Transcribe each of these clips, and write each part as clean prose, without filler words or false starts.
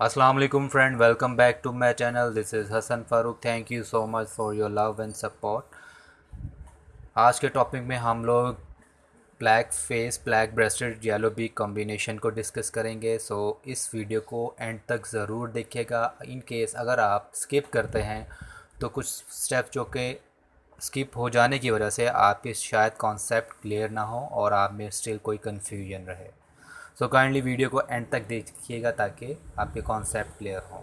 अस्सलाम वालेकुम friend, welcome back to my channel. This is Hasan Farooq. Thank you so much for your love and support. आज के topic में हम लोग black face black breasted yellow beak combination को discuss करेंगे। सो इस वीडियो को एंड तक ज़रूर देखिएगा। इन केस अगर आप स्किप करते हैं तो कुछ स्टेप जो कि स्किप हो जाने की वजह से आपके शायद कॉन्सेप्ट क्लियर ना हो और आप में स्टिल कोई कन्फ्यूजन रहे। सो काइंडली वीडियो को एंड तक देखिएगा ताकि आपके कॉन्सेप्ट क्लियर हों।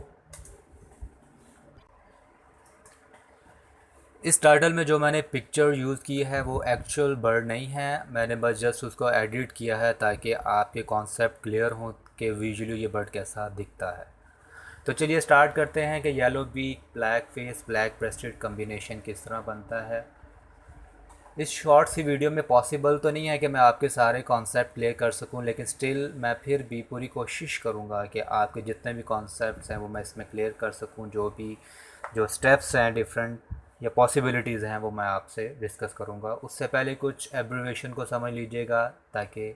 इस टाइटल में जो मैंने पिक्चर यूज़ की है वो एक्चुअल बर्ड नहीं है, मैंने बस जस्ट उसको एडिट किया है ताकि आपके कॉन्सेप्ट क्लियर हो कि विजुअली ये बर्ड कैसा दिखता है। तो चलिए स्टार्ट करते हैं कि yellow beak black face black breasted combination किस तरह बनता है। इस शॉर्ट सी वीडियो में पॉसिबल तो नहीं है कि मैं आपके सारे कॉन्सेप्ट क्लियर कर सकूं, लेकिन स्टिल मैं फिर भी पूरी कोशिश करूंगा कि आपके जितने भी कॉन्सेप्ट्स हैं वो मैं इसमें क्लियर कर सकूं। जो स्टेप्स हैं डिफरेंट या पॉसिबिलिटीज़ हैं वो मैं आपसे डिस्कस करूंगा। उससे पहले कुछ एब्रीवेशन को समझ लीजिएगा ताकि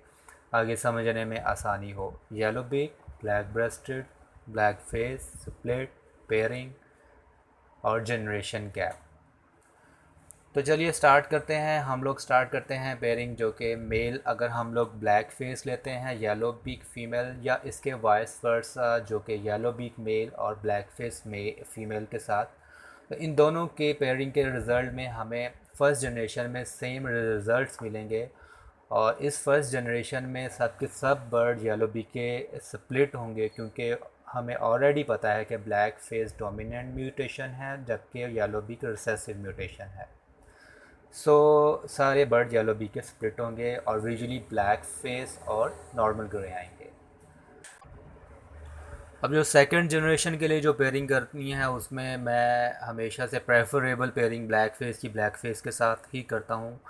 आगे समझने में आसानी हो। Yellow beak, black breasted, black face, split, pairing और जनरेशन गैप। तो चलिए स्टार्ट करते हैं। हम लोग स्टार्ट करते हैं पेयरिंग, जो कि मेल अगर हम लोग ब्लैक फेस लेते हैं, येलो बीक फीमेल, या इसके वाइस वर्सा जो कि येलो बीक मेल और ब्लैक फेस में फीमेल के साथ। तो इन दोनों के पेयरिंग के रिज़ल्ट में हमें फ़र्स्ट जनरेशन में सेम रिज़ल्ट्स मिलेंगे। और इस फर्स्ट जनरेशन में सब के सब बर्ड येलो बी के स्प्लिट होंगे, क्योंकि हमें ऑलरेडी पता है कि ब्लैक फेस डोमिनेंट म्यूटेशन है जबकि येलो बी का रिसेसिव म्यूटेशन है। सो सारे बर्ड येलो बी के स्प्लिट होंगे और विजुअली ब्लैक फेस और नॉर्मल ग्रे आएंगे। अब जो सेकंड जनरेशन के लिए जो पेयरिंग करनी है उसमें मैं हमेशा से प्रेफरेबल पेयरिंग ब्लैक फेस की ब्लैक फेस के साथ ही करता हूँ।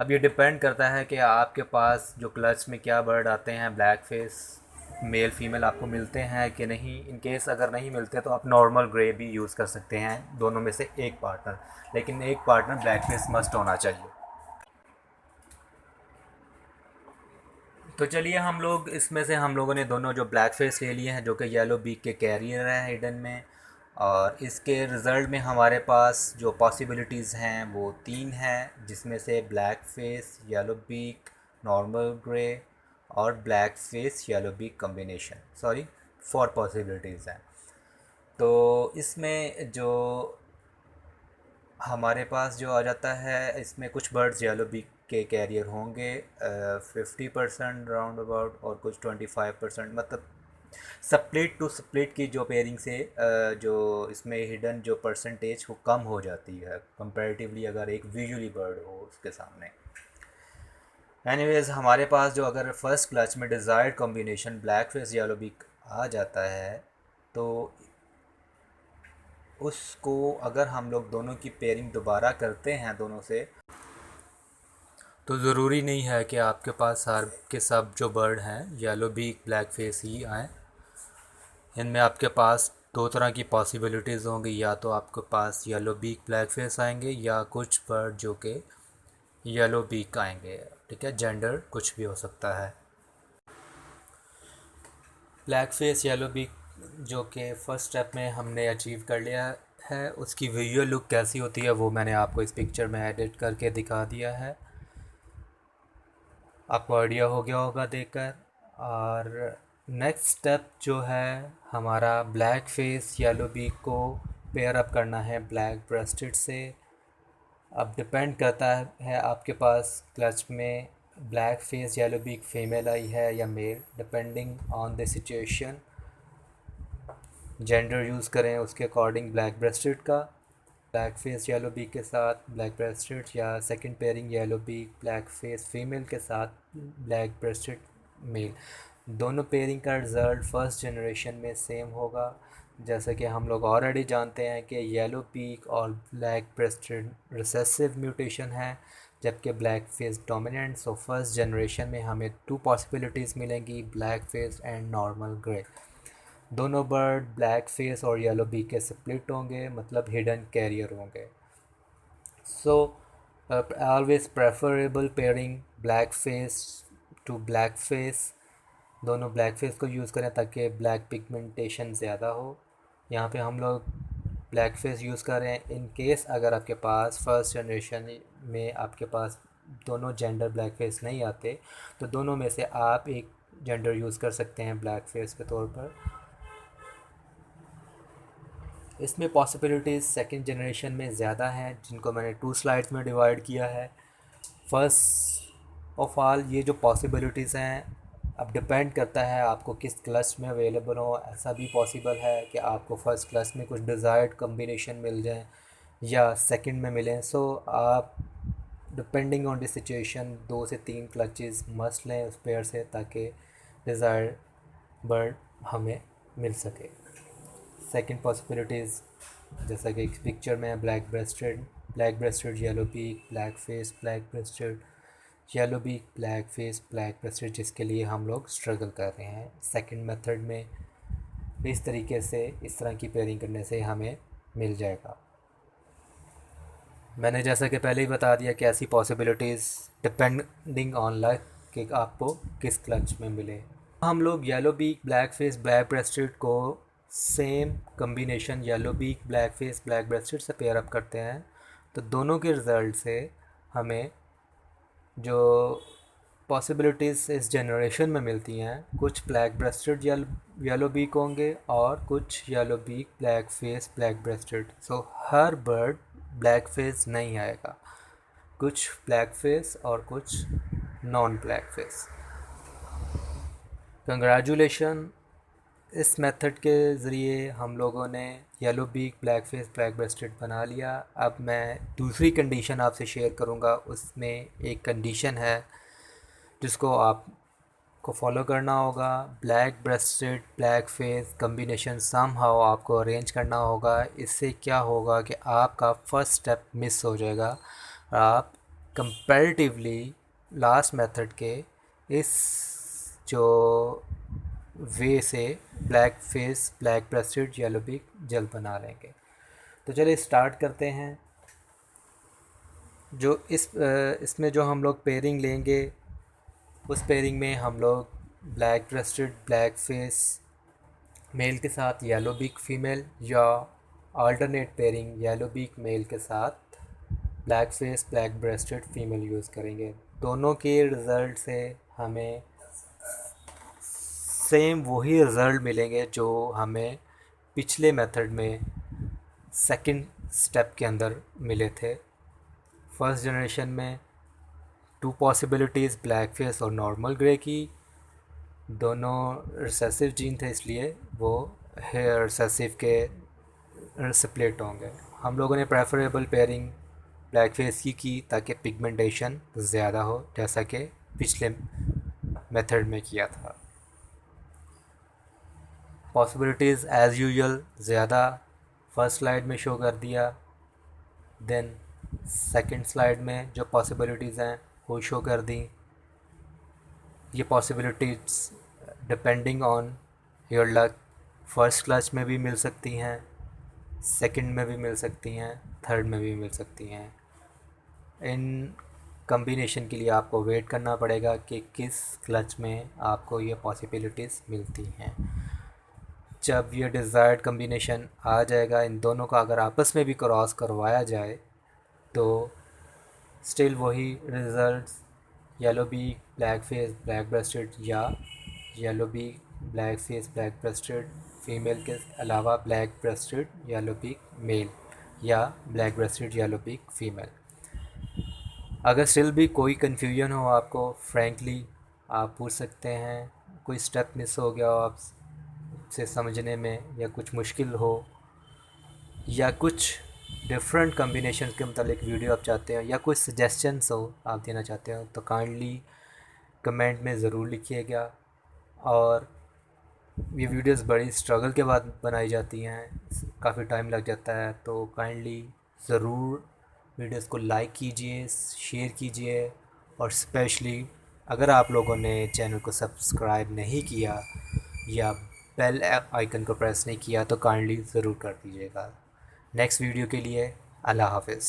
अब ये डिपेंड करता है कि आपके पास जो क्लच में क्या बर्ड आते हैं ब्लैक फेस मेल फीमेल आपको मिलते हैं कि नहीं। इन केस अगर नहीं मिलते तो आप नॉर्मल ग्रे भी यूज़ कर सकते हैं, दोनों में से एक पार्टनर, लेकिन एक पार्टनर ब्लैक फेस मस्ट होना चाहिए। तो चलिए हम लोग इसमें से हम लोगों ने दोनों जो ब्लैक फेस ले लिए हैं जो कि येलो बीक के कैरियर हैं हिडन में। और इसके रिज़ल्ट में हमारे पास जो पॉसिबिलिटीज़ हैं वो तीन हैं, जिसमें से black face yellow beak normal grey और black face yellow beak combination, sorry, four possibilities हैं। तो इसमें जो हमारे पास जो आ जाता है, इसमें कुछ बर्ड्स येलो बीक के कैरियर होंगे 50% राउंड अबाउट, और कुछ 25%, मतलब स्प्लिट टू स्प्लिट की जो पेयरिंग से जो इसमें हिडन जो परसेंटेज वो कम हो जाती है कंपैरेटिवली अगर एक विजुअली बर्ड हो उसके सामने। एनीवेज हमारे पास जो अगर फर्स्ट क्लच में desired combination black face yellow beak आ जाता है तो उसको अगर हम लोग दोनों की पेयरिंग दोबारा करते हैं दोनों से, तो ज़रूरी नहीं है कि आपके पास सार के सब जो बर्ड हैं येलो बीक ब्लैक फेस ही आएँ। इनमें आपके पास दो तरह की पॉसिबिलिटीज़ होंगी, या तो आपके पास येलो बीक ब्लैक फेस आएंगे या कुछ बर्ड जो कि येलो बीक आएंगे। ठीक है, जेंडर कुछ भी हो सकता है। ब्लैक फेस येलो बीक जो कि फर्स्ट स्टेप में हमने अचीव कर लिया है, उसकी विजुअल लुक कैसी होती है वो मैंने आपको इस पिक्चर में एडिट करके दिखा दिया है। आपको आइडिया हो गया होगा देखकर। और नेक्स्ट स्टेप जो है हमारा ब्लैक फेस येलो बीक को पेयर अप करना है ब्लैक ब्रेस्टेड से। अब डिपेंड करता है आपके पास क्लच में black face yellow beak female आई है या male, depending on the situation gender use करें उसके अकॉर्डिंग ब्लैक ब्रेस्टेड का ब्लैक फेस येलो बीक के साथ ब्लैक ब्रेस्टेड, या second pairing yellow beak black face female के साथ ब्लैक ब्रेस्टेड मेल। दोनों पेयरिंग का रिज़ल्ट फर्स्ट जनरेशन में सेम होगा। जैसा कि हम लोग ऑलरेडी जानते हैं कि येलो बीक और ब्लैक ब्रेस्टेड रिसेसिव म्यूटेशन है जबकि black face dominant. So first generation में हमें टू पॉसिबिलिटीज़ मिलेंगी, black face and normal grey. दोनों बर्ड ब्लैक फेस और येलो बी के स्प्लिट होंगे, मतलब हिडन कैरियर होंगे। So always preferable pairing black face to black face दोनों ब्लैक फेस को यूज़ करें ताकि ब्लैक पिगमेंटेशन ज़्यादा हो। यहाँ पे हम लोग ब्लैक फेस यूज़ कर रहे हैं। इन केस अगर आपके पास फर्स्ट जनरेशन में आपके पास दोनों जेंडर ब्लैक फेस नहीं आते तो दोनों में से आप एक जेंडर यूज़ कर सकते हैं ब्लैक फेस के तौर पर। इसमें पॉसिबिलिटीज़ सेकंड जनरेशन में ज़्यादा हैं, जिनको मैंने 2 स्लाइड्स में डिवाइड किया है। फर्स्ट ऑफ ऑल ये जो पॉसिबिलिटीज़ हैं अब डिपेंड करता है आपको किस क्लच में अवेलेबल हो। ऐसा भी पॉसिबल है कि आपको फ़र्स्ट क्लच में कुछ डिज़ायर्ड कम्बिनेशन मिल जाए या सेकंड में मिलें। सो आप डिपेंडिंग ऑन द सिचुएशन 2 से 3 क्लचेस मस्ट लें उस पेयर से ताकि डिज़ायर्ड बर्ड हमें मिल सके। सेकंड पॉसिबिलिटीज़ जैसा कि पिक्चर में black breasted yellow beak, black face black breasted yellow beak, black face black breasted, जिसके लिए हम लोग स्ट्रगल कर रहे हैं सेकंड मेथड में। इस तरीके से इस तरह की पेयरिंग करने से हमें मिल जाएगा। मैंने जैसा कि पहले ही बता दिया कि ऐसी पॉसिबिलिटीज़ डिपेंडिंग ऑन लक कि आपको किस क्लच में मिले। हम लोग yellow beak black face black breasted को same combination yellow beak black face black breasted से पेयर अप करते हैं तो दोनों के रिज़ल्ट से हमें जो पॉसिबिलिटीज़ इस जनरेशन में मिलती हैं, कुछ ब्लैक ब्रेस्टेड येलो बीक होंगे और कुछ yellow beak black face black breasted. So हर बर्ड ब्लैक फेस नहीं आएगा, कुछ ब्लैक फेस और कुछ नॉन ब्लैक फेस। कंग्रेचुलेशन, इस मेथड के ज़रिए हम लोगों ने yellow beak black face black breasted बना लिया। अब मैं दूसरी कंडीशन आपसे शेयर करूंगा। उसमें एक कंडीशन है जिसको आपको फॉलो करना होगा। Black breasted black face combination somehow आपको अरेंज करना होगा। इससे क्या होगा कि आपका फर्स्ट स्टेप मिस हो जाएगा। आप कंपैरेटिवली लास्ट मेथड के इस जो वे से black face black breasted yellow beak जल्द बना लेंगे। तो चलिए स्टार्ट करते हैं। जो इसमें जो हम लोग पेयरिंग लेंगे उस पेयरिंग में हम लोग black breasted black face male के साथ येलो बीक फीमेल या alternate pairing yellow beak male के साथ black face black breasted female use करेंगे। दोनों के रिज़ल्ट से हमें सेम वही रिज़ल्ट मिलेंगे जो हमें पिछले मेथड में सेकंड स्टेप के अंदर मिले थे। फर्स्ट जनरेशन में 2 पॉसिबिलिटीज़ ब्लैक फेस और नॉर्मल ग्रे की, दोनों रिसेसिव जीन थे इसलिए वो हेयर रिसेसिव के स्प्लिट होंगे। हम लोगों ने प्रेफरेबल पेयरिंग ब्लैक फेस की ताकि पिगमेंटेशन ज़्यादा हो, जैसा कि पिछले मेथड में किया था। पॉसिबिलिटीज़ एज़ यूजुअल ज़्यादा फर्स्ट स्लाइड में शो कर दिया, देन सेकंड स्लाइड में जो पॉसिबिलिटीज़ हैं वो शो कर दी। ये possibilities depending on your luck first clutch में भी मिल सकती हैं, सेकंड में भी मिल सकती हैं, थर्ड में भी मिल सकती हैं। इन कम्बिनेशन के लिए आपको वेट करना पड़ेगा कि किस क्लच में आपको ये पॉसिबिलिटीज़ मिलती हैं। जब ये डिज़ायर्ड कम्बिनेशन आ जाएगा, इन दोनों का अगर आपस में भी क्रॉस करवाया जाए तो स्टिल वही results yellow beak black face black breasted या yellow beak black face black breasted female के अलावा black breasted yellow beak male या black breasted yellow beak female. अगर स्टिल भी कोई कन्फ्यूजन हो आपको, फ्रैंकली आप पूछ सकते हैं। कोई स्टेप मिस हो गया हो आपसे समझने में, या कुछ मुश्किल हो, या कुछ डिफरेंट कम्बिनेशन के मतलब वीडियो आप चाहते हैं, या कुछ सजेशंस हो आप देना चाहते हो, तो काइंडली कमेंट में ज़रूर लिखिएगा। और ये वीडियोस बड़ी स्ट्रगल के बाद बनाई जाती हैं, काफ़ी टाइम लग जाता है, तो काइंडली ज़रूर वीडियोस को लाइक कीजिए, शेयर कीजिए, और स्पेशली अगर आप लोगों ने चैनल को सब्सक्राइब नहीं किया या बेल आइकन को प्रेस नहीं किया तो काइंडली ज़रूर कर दीजिएगा। नेक्स्ट वीडियो के लिए अल्लाह हाफ़िज़।